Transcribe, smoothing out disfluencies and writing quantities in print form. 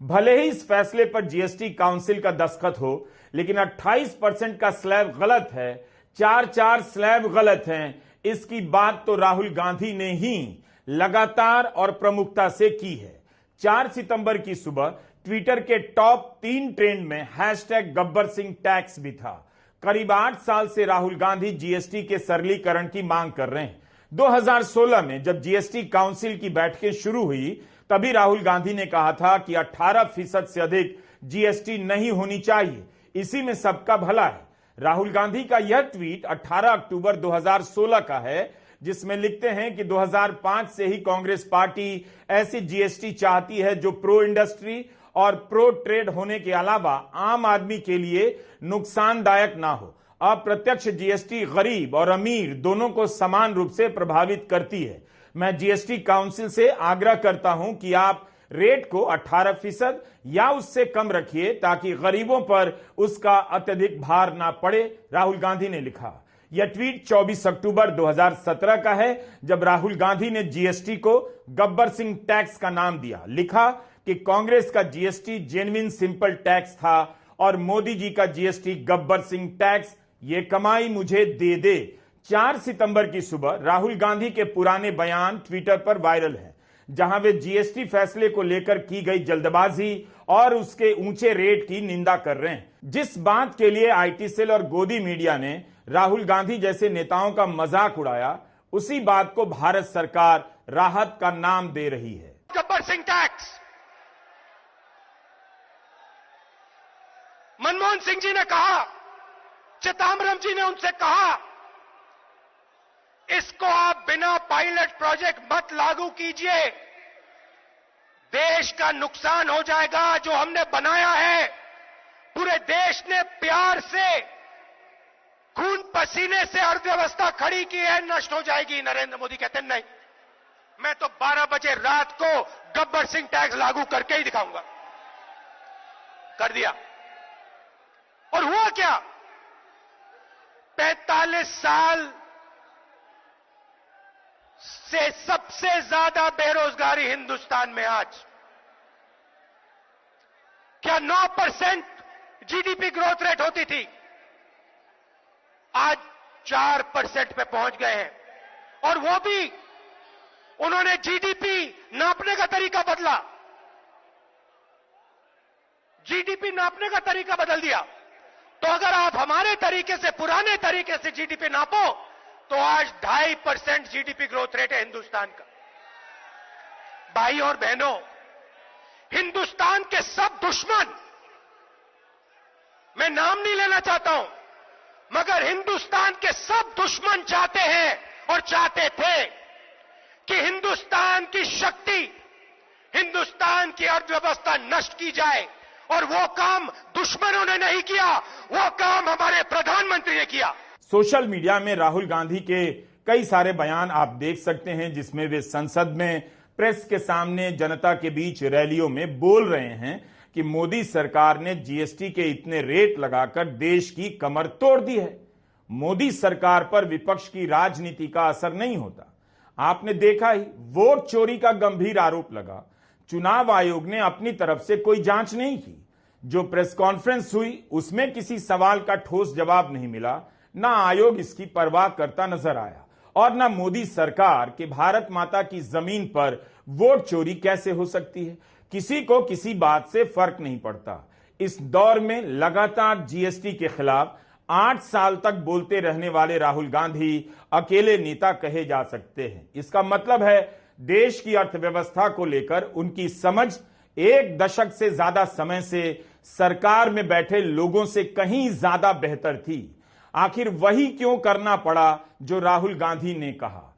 भले ही इस फैसले पर जीएसटी काउंसिल का दस्तखत हो, लेकिन 28% का स्लैब गलत है, 4 स्लैब गलत हैं। इसकी बात तो राहुल गांधी ने ही लगातार और प्रमुखता से की है। 4 सितंबर की सुबह ट्विटर के टॉप 3 ट्रेंड में गब्बर सिंह टैक्स भी था। करीब 8 साल से राहुल गांधी जीएसटी के सरलीकरण की मांग कर रहे हैं। 2016 में जब जीएसटी काउंसिल की बैठकें शुरू हुई, तभी राहुल गांधी ने कहा था कि 18% से अधिक जीएसटी नहीं होनी चाहिए, इसी में सबका भला है। राहुल गांधी का यह ट्वीट 18 अक्टूबर 2016 का है, जिसमें लिखते हैं कि 2005 से ही कांग्रेस पार्टी ऐसी जीएसटी चाहती है जो प्रो इंडस्ट्री और प्रो ट्रेड होने के अलावा आम आदमी के लिए नुकसानदायक ना हो। अप्रत्यक्ष जीएसटी गरीब और अमीर दोनों को समान रूप से प्रभावित करती है। मैं जीएसटी काउंसिल से आग्रह करता हूं कि आप रेट को 18% या उससे कम रखिए ताकि गरीबों पर उसका अत्यधिक भार ना पड़े, राहुल गांधी ने लिखा। यह ट्वीट 24 अक्टूबर 2017 का है, जब राहुल गांधी ने जीएसटी को गब्बर सिंह टैक्स का नाम दिया। लिखा कि कांग्रेस का जीएसटी जेन्युइन सिंपल टैक्स था और मोदी जी का जीएसटी गब्बर सिंह टैक्स, ये कमाई मुझे दे दे। 4 सितंबर की सुबह राहुल गांधी के पुराने बयान ट्विटर पर वायरल हैं, जहां वे जीएसटी फैसले को लेकर की गई जल्दबाजी और उसके ऊंचे रेट की निंदा कर रहे हैं। जिस बात के लिए आईटी सेल और गोदी मीडिया ने राहुल गांधी जैसे नेताओं का मजाक उड़ाया, उसी बात को भारत सरकार राहत का नाम दे रही है। गब्बर सिंह टैक्स, मनमोहन सिंह जी ने कहा, चिदंबरम जी ने उनसे कहा, इसको आप बिना पायलट प्रोजेक्ट मत लागू कीजिए, देश का नुकसान हो जाएगा। जो हमने बनाया है, पूरे देश ने प्यार से, खून पसीने से अर्थव्यवस्था खड़ी की है, नष्ट हो जाएगी। नरेंद्र मोदी कहते नहीं, मैं तो 12 बजे रात को गब्बर सिंह टैक्स लागू करके ही दिखाऊंगा। कर दिया। और हुआ क्या? 45 साल से सबसे ज्यादा बेरोजगारी हिंदुस्तान में आज। क्या 9% जीडीपी ग्रोथ रेट होती थी? आज 4% पे पहुंच गए हैं। और वो भी उन्होंने जीडीपी नापने का तरीका बदला, जीडीपी नापने का तरीका बदल दिया। तो अगर आप हमारे तरीके से, पुराने तरीके से जीडीपी नापो, तो आज 2.5% जीडीपी ग्रोथ रेट है हिंदुस्तान का। भाई और बहनों, हिंदुस्तान के सब दुश्मन, मैं नाम नहीं लेना चाहता हूं, मगर हिंदुस्तान के सब दुश्मन चाहते हैं और चाहते थे कि हिंदुस्तान की शक्ति, हिंदुस्तान की अर्थव्यवस्था नष्ट की जाए। और वो काम दुश्मनों ने नहीं किया, वो काम हमारे प्रधानमंत्री ने किया। सोशल मीडिया में राहुल गांधी के कई सारे बयान आप देख सकते हैं, जिसमें वे संसद में, प्रेस के सामने, जनता के बीच रैलियों में बोल रहे हैं कि मोदी सरकार ने जीएसटी के इतने रेट लगाकर देश की कमर तोड़ दी है। मोदी सरकार पर विपक्ष की राजनीति का असर नहीं होता। आपने देखा ही, वोट चोरी का गंभीर आरोप लगा, चुनाव आयोग ने अपनी तरफ से कोई जांच नहीं की। जो प्रेस कॉन्फ्रेंस हुई, उसमें किसी सवाल का ठोस जवाब नहीं मिला। ना आयोग इसकी परवाह करता नजर आया और ना मोदी सरकार के भारत माता की जमीन पर वोट चोरी कैसे हो सकती है। किसी को किसी बात से फर्क नहीं पड़ता। इस दौर में लगातार जीएसटी के खिलाफ 8 साल तक बोलते रहने वाले राहुल गांधी अकेले नेता कहे जा सकते हैं। इसका मतलब है देश की अर्थव्यवस्था को लेकर उनकी समझ 1 दशक से ज्यादा समय से सरकार में बैठे लोगों से कहीं ज्यादा बेहतर थी। आखिर वही क्यों करना पड़ा जो राहुल गांधी ने कहा।